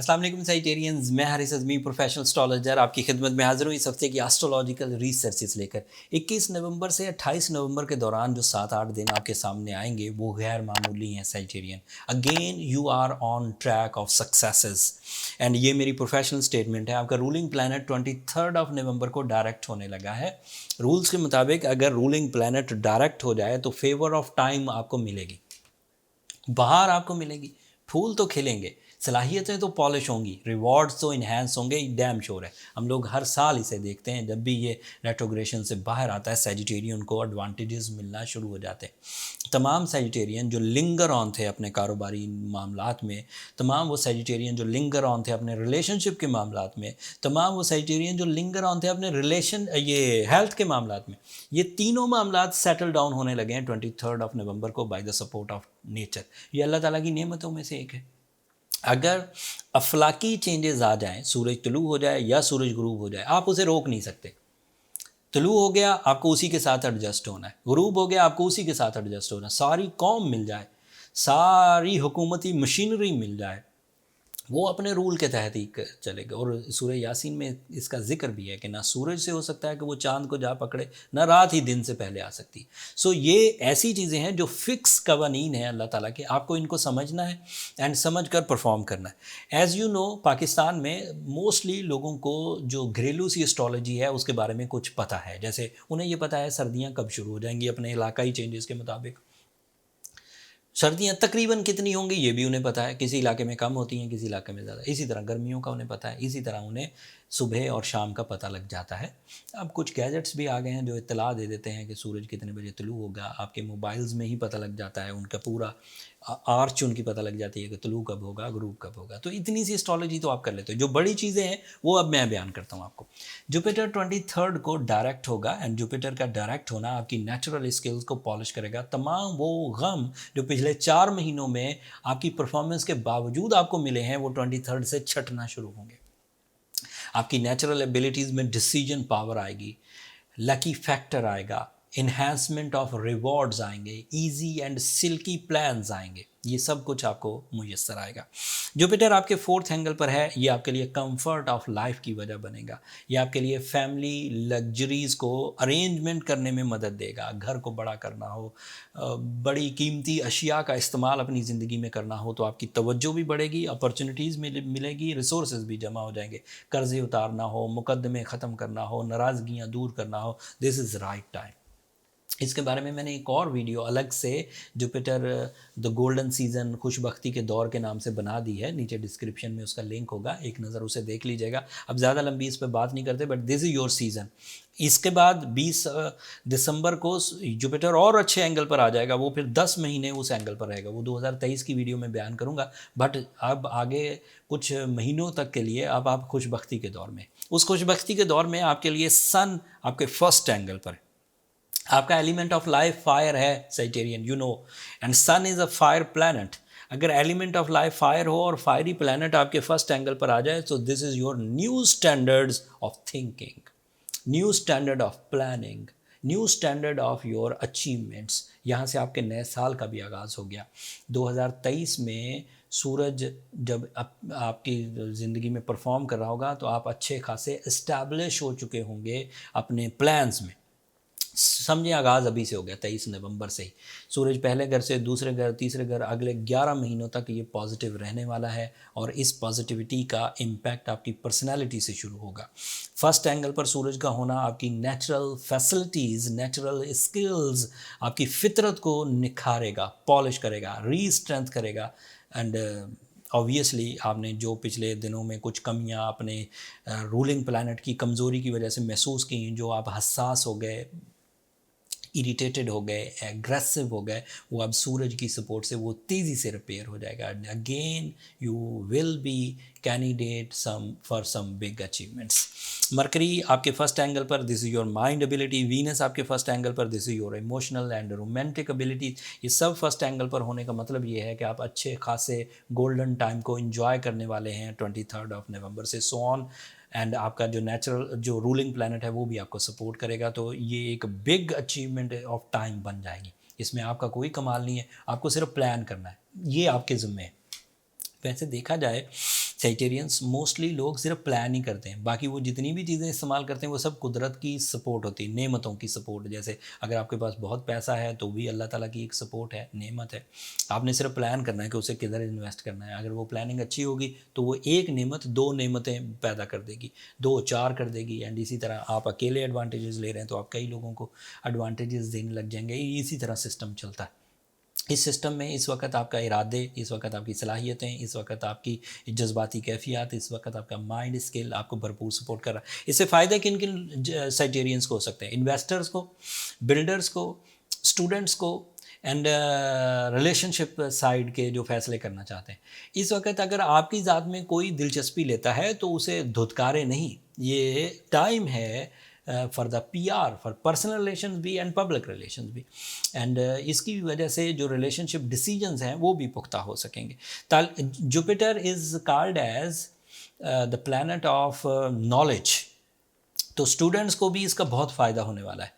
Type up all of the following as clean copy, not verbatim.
अस्सलाम वालेकुम साइटेरियंस, मैं हारिस अज़मी प्रोफेशनल एस्ट्रोलॉजर आपकी खिदमत में हाज़िर हूँ इस हफ्ते की एस्ट्रोलॉजिकल रिसर्चेस लेकर। 21 नवंबर से 28 नवंबर के दौरान जो 7-8 दिन आपके सामने आएंगे वो गैर मामूली हैं Sagittarian. Again you are on track of successes and ये मेरी प्रोफेशनल स्टेटमेंट है। आपका रूलिंग प्लैनेट 23 ऑफ नवंबर को डायरेक्ट होने लगा है। रूल्स के मुताबिक अगर रूलिंग प्लैनेट डायरेक्ट हो जाए तो फेवर ऑफ टाइम आपको मिलेगी, बाहर आपको मिलेगी, फूल तो खिलेंगे, सलाहियतें तो पॉलिश होंगी, रिवॉर्ड्स तो इन्हेंस होंगे, डैम श्योर है। हम लोग हर साल इसे देखते हैं, जब भी ये रेट्रोग्रेशन से बाहर आता है सैजिटेरियन को एडवांटेजेस मिलना शुरू हो जाते हैं। तमाम सैजिटेरियन जो लिंगर ऑन थे अपने कारोबारी मामलात में, तमाम वो सैजिटेरियन जो लिंगर ऑन थे अपने रिलेशनशिप के मामलात में, तमाम वो सैजिटेरियन जो लिंगर ऑन थे अपने ये हेल्थ के मामलात में, ये तीनों मामलात सेटल डाउन होने लगे हैं 23 ऑफ नवंबर को by the support of nature. ये अल्लाह ताला की नेमतों में से एक है। अगर अफलाकी चेंजेस आ जाएं, सूरज तुलू हो जाए या सूरज गुरूब हो जाए, आप उसे रोक नहीं सकते। तुलू हो गया आपको उसी के साथ एडजस्ट होना है, गुरूब हो गया आपको उसी के साथ एडजस्ट होना है। सारी कौम मिल जाए, सारी हुकूमती मशीनरी मिल जाए, वो अपने रूल के तहत ही चलेगा। और सूरह यासीन में इसका जिक्र भी है कि ना सूरज से हो सकता है कि वो चांद को जा पकड़े, ना रात ही दिन से पहले आ सकती है। सो ये ऐसी चीज़ें हैं जो फिक्स कवानीन हैं अल्लाह ताला के, आपको इनको समझना है एंड समझ कर परफॉर्म करना है। एज़ यू नो, पाकिस्तान में मोस्टली लोगों को जो घरेलू सी एस्ट्रोलॉजी है उसके बारे में कुछ पता है। जैसे उन्हें ये पता है सर्दियाँ कब शुरू हो जाएंगी, अपने इलाकाई चेंजेस के मुताबिक सर्दियाँ तकरीबन कितनी होंगी ये भी उन्हें पता है। किसी इलाके में कम होती हैं, किसी इलाके में ज़्यादा। इसी तरह गर्मियों का उन्हें पता है, इसी तरह उन्हें सुबह और शाम का पता लग जाता है। अब कुछ गैजेट्स भी आ गए हैं जो इत्तला दे देते हैं कि सूरज कितने बजे तुलू होगा। आपके मोबाइल्स में ही पता लग जाता है, उनका पूरा आर्च उनकी पता लग जाती है कि तुलू कब होगा, गुरूब कब होगा। तो इतनी सी एस्ट्रोलॉजी तो आप कर लेते हो। जो बड़ी चीज़ें हैं वो अब मैं बयान करता हूँ आपको। जुपिटर 23 को डायरेक्ट होगा एंड जुपिटर का डायरेक्ट होना आपकी नेचुरल स्किल्स को पॉलिश करेगा। तमाम वो गम जो पिछले 4 महीनों में आपकी परफॉर्मेंस के बावजूद आपको मिले हैं वो 23 से छटना शुरू होंगे। आपकी नेचुरल एबिलिटीज़ में डिसीजन पावर आएगी, लकी फैक्टर आएगा, इन्हांसमेंट ऑफ रिवॉर्ड्स आएंगे, इजी एंड सिल्की प्लान्स आएंगे। ये सब कुछ आपको मुयस्सर आएगा। जुपिटर आपके 4th एंगल पर है, ये आपके लिए कंफर्ट ऑफ लाइफ की वजह बनेगा। ये आपके लिए फैमिली लग्जरीज़ को अरेंजमेंट करने में मदद देगा। घर को बड़ा करना हो, बड़ी कीमती अशिया का इस्तेमाल अपनी ज़िंदगी में करना हो तो आपकी तवज्जो भी बढ़ेगी, अपॉर्चुनिटीज़ मिलेगी, रिसोर्सेज भी जमा हो जाएंगे। कर्ज़े उतारना हो, मुकदमे ख़त्म करना हो, नाराज़गियाँ दूर करना हो, दिस इज़ राइट टाइम। इसके बारे में मैंने एक और वीडियो अलग से जुपिटर द गोल्डन सीज़न खुशबख्ती के दौर के नाम से बना दी है, नीचे डिस्क्रिप्शन में उसका लिंक होगा, एक नज़र उसे देख लीजिएगा। अब ज़्यादा लंबी इस पर बात नहीं करते, but this is your season. इसके बाद 20 दिसंबर को जुपिटर और अच्छे एंगल पर आ जाएगा, वो फिर 10 महीने उस एंगल पर रहेगा। वो 2023 की वीडियो में बयान करूँगा, बट अब आगे कुछ महीनों तक के लिए अब आप खुशबख्ती के दौर में, उस खुशबख्ती के दौर में आपके लिए सन आपके फर्स्ट एंगल पर है। आपका एलिमेंट ऑफ लाइफ फायर है Sagittarian, you know, and sun is a fire planet. अगर एलिमेंट ऑफ लाइफ फायर हो और फायरी प्लैनेट आपके फर्स्ट एंगल पर आ जाए तो this is your new standards of thinking, new standard of planning, new standard of your achievements. यहाँ से आपके नए साल का भी आगाज़ हो गया। 2023 में सूरज जब आपकी ज़िंदगी में परफॉर्म कर रहा होगा तो आप अच्छे खासे इस्टेब्लिश हो चुके होंगे अपने प्लान्स में। समझें आगाज़ अभी से हो गया, 23 नवंबर से ही। सूरज पहले घर से दूसरे घर, तीसरे घर, अगले 11 महीनों तक ये पॉजिटिव रहने वाला है और इस पॉजिटिविटी का इम्पैक्ट आपकी पर्सनालिटी से शुरू होगा। फर्स्ट एंगल पर सूरज का होना आपकी नेचुरल फैसिलिटीज़, नेचुरल स्किल्स, आपकी फितरत को निखारेगा, पॉलिश करेगा, रीस्ट्रेंथ करेगा। एंड ऑब्वियसली आपने जो पिछले दिनों में कुछ कमियां अपने रूलिंग प्लैनेट की कमज़ोरी की वजह से महसूस की, जो आप हसास हो गए, इरिटेटेड हो गए, एग्रेसिव हो गए, वो अब सूरज की सपोर्ट से वो तेज़ी से रिपेयर हो जाएगा। Again you will be candidate for some big achievements. Mercury आपके फर्स्ट एंगल पर, this is your mind ability. Venus आपके फर्स्ट एंगल पर, this is your emotional and romantic ability. ये सब फर्स्ट एंगल पर होने का मतलब ये है कि आप अच्छे खासे गोल्डन टाइम को एंजॉय करने वाले हैं 23 ऑफ नवंबर से सो ऑन। एंड आपका जो नेचुरल जो रूलिंग प्लैनेट है वो भी आपको सपोर्ट करेगा। तो ये एक बिग अचीवमेंट ऑफ टाइम बन जाएगी। इसमें आपका कोई कमाल नहीं है, आपको सिर्फ प्लान करना है, ये आपके ज़िम्मे है। वैसे देखा जाए सेजिटेरियंस मोस्टली लोग सिर्फ प्लान ही करते हैं, बाकी वो जितनी भी चीज़ें इस्तेमाल करते हैं वो सब कुदरत की सपोर्ट होती है, नेमतों की सपोर्ट। जैसे अगर आपके पास बहुत पैसा है तो भी अल्लाह ताला की एक सपोर्ट है, नेमत है। आपने सिर्फ प्लान करना है कि उसे किधर इन्वेस्ट करना है। अगर वो प्लानिंग अच्छी होगी तो वो एक नेमत 2 नेमतें पैदा कर देगी, 2 4 कर देगी। एंड इसी तरह आप अकेले एडवांटेजेस ले रहे हैं तो आप कई लोगों को एडवांटेजेस देने लग जाएंगे। इसी तरह सिस्टम चलता है। इस सिस्टम में इस वक्त आपका इरादे, इस वक्त आपकी सलाहियतें, इस वक्त आपकी जज्बाती कैफियत, इस वक्त आपका माइंड स्किल आपको भरपूर सपोर्ट कर रहा है। इससे फ़ायदे किन किन साइटेरियंस को हो सकते हैं? इन्वेस्टर्स को, बिल्डर्स को, स्टूडेंट्स को एंड रिलेशनशिप साइड के जो फैसले करना चाहते हैं। इस वक्त अगर आपकी ज़ात में कोई दिलचस्पी लेता है तो उसे धुतकारे नहीं, ये टाइम है for the PR, for personal relations भी एंड पब्लिक रिलेशंस भी। एंड इसकी वजह से जो रिलेशनशिप डिसीजंस हैं वो भी पुख्ता हो सकेंगे। Jupiter is called as the planet of knowledge, तो स्टूडेंट्स को भी इसका बहुत फ़ायदा होने वाला है।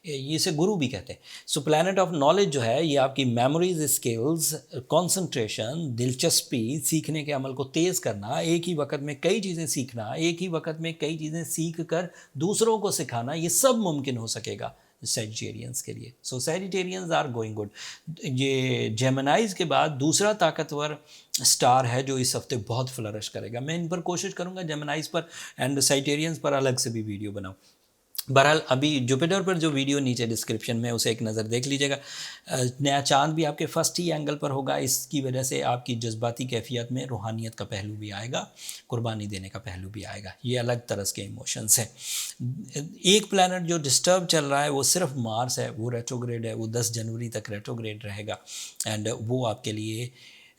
ये इसे गुरु भी कहते हैं। सो प्लैनेट ऑफ नॉलेज जो है ये आपकी मेमोरीज, स्किल्स, कंसंट्रेशन, दिलचस्पी, सीखने के अमल को तेज़ करना, एक ही वक्त में कई चीज़ें सीखना, एक ही वक्त में कई चीज़ें सीख कर दूसरों को सिखाना, ये सब मुमकिन हो सकेगा सेजिटेरियंस के लिए। सो सेजिटेरियंस आर गोइंग गुड। ये जेमिनाइज के बाद दूसरा ताकतवर स्टार है जो इस हफ्ते बहुत फ्लरिश करेगा। मैं इन पर कोशिश करूँगा जेमिनाइज पर एंड सेजिटेरियंस पर अलग से भी वीडियो बनाऊँ। बहरहाल अभी जुपिटर पर जो वीडियो नीचे डिस्क्रिप्शन में उसे एक नज़र देख लीजिएगा। नया चांद भी आपके फर्स्ट ही एंगल पर होगा। इसकी वजह से आपकी जज्बाती कैफियत में रूहानियत का पहलू भी आएगा, कुर्बानी देने का पहलू भी आएगा। ये अलग तरह के इमोशंस हैं। एक प्लैनेट जो डिस्टर्ब चल रहा है वो सिर्फ मार्स है, वो रेट्रोग्रेड है, वो 10 जनवरी तक रेट्रोग्रेड रहेगा। एंड वो आपके लिए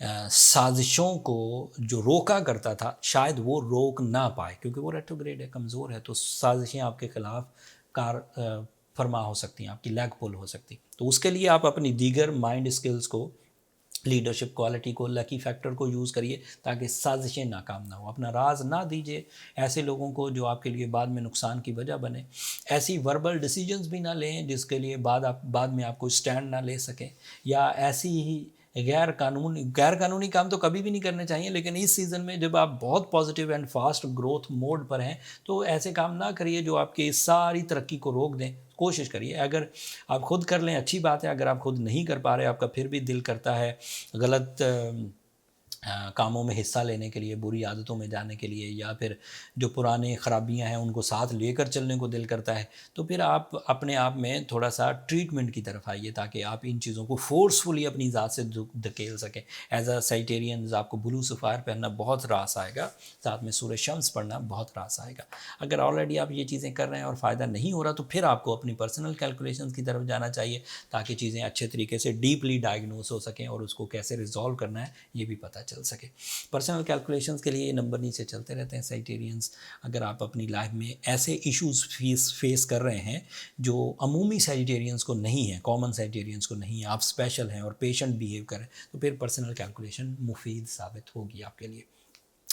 साजिशों को जो रोका करता था शायद वो रोक ना पाए, क्योंकि वो रेट्रोग्रेड है, कमज़ोर है, तो साजिशें आपके ख़िलाफ़ फरमा हो सकती हैं, आपकी लैग पुल हो सकती। तो उसके लिए आप अपनी दीगर माइंड स्किल्स को, लीडरशिप क्वालिटी को, लकी फैक्टर को यूज़ करिए ताकि साजिशें नाकाम ना हो। अपना राज ना दीजिए ऐसे लोगों को जो आपके लिए बाद में नुकसान की वजह बने। ऐसी वर्बल डिसीजंस भी ना लें जिसके लिए बाद में आपको स्टैंड ना ले सकें, या ऐसी ही गैर कानूनी काम तो कभी भी नहीं करने चाहिए। लेकिन इस सीज़न में जब आप बहुत positive and fast growth mode पर हैं तो ऐसे काम ना करिए जो आपकी सारी तरक्की को रोक दें। कोशिश करिए, अगर आप खुद कर लें अच्छी बात है, अगर आप खुद नहीं कर पा रहे, आपका फिर भी दिल करता है गलत कामों में हिस्सा लेने के लिए, बुरी आदतों में जाने के लिए, या फिर जो पुराने ख़राबियां हैं उनको साथ लेकर चलने को दिल करता है, तो फिर आप अपने आप में थोड़ा सा ट्रीटमेंट की तरफ आइए ताकि आप इन चीज़ों को फोर्सफुली अपनी ज़ात से धकेल सकें। एज अ साइटेरियन आपको ब्लू सफ़ायर पहनना बहुत रास आएगा, साथ में सूरज शम्स पढ़ना बहुत रास आएगा। अगर ऑलरेडी आप ये चीज़ें कर रहे हैं और फ़ायदा नहीं हो रहा तो फिर आपको अपनी पर्सनल कैलकुलेशंस की तरफ जाना चाहिए ताकि चीज़ें अच्छे तरीके से डीपली डायग्नोस हो सकें और उसको कैसे रिजॉल्व करना है ये भी पता चल सके। पर्सनल कैलकुलेशंस के लिए ये नंबर नीचे चलते रहते हैं साइटेरियंस। अगर आप अपनी लाइफ में ऐसे इश्यूज फेस कर रहे हैं जो अमूमी साइटेरियंस को नहीं है, कॉमन साइटेरियंस को नहीं है, आप स्पेशल हैं और पेशेंट बिहेव करें, तो फिर पर्सनल कैलकुलेशन मुफीद साबित होगी आपके लिए।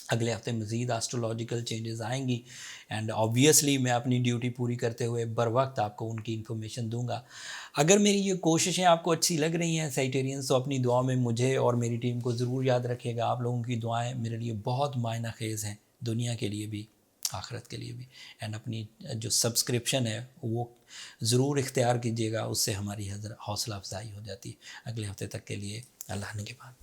अगले हफ्ते मज़ीद एस्ट्रोलॉजिकल चेंजेस आएंगी एंड ऑब्वियसली मैं अपनी ड्यूटी पूरी करते हुए बर वक्त आपको उनकी इन्फॉर्मेशन दूंगा। अगर मेरी ये कोशिशें आपको अच्छी लग रही हैं साइटेरियंस, तो अपनी दुआ में मुझे और मेरी टीम को ज़रूर याद रखिएगा। आप लोगों की दुआएं मेरे लिए बहुत मायना खेज़ हैं, दुनिया के लिए भी, आखिरत के लिए भी। एंड अपनी जो सब्सक्रिप्शन है वो ज़रूर इख्तियार कीजिएगा, उससे हमारी हौसला अफजाई हो जाती है। अगले हफ्ते तक के लिए अल्लाह ने के बाद।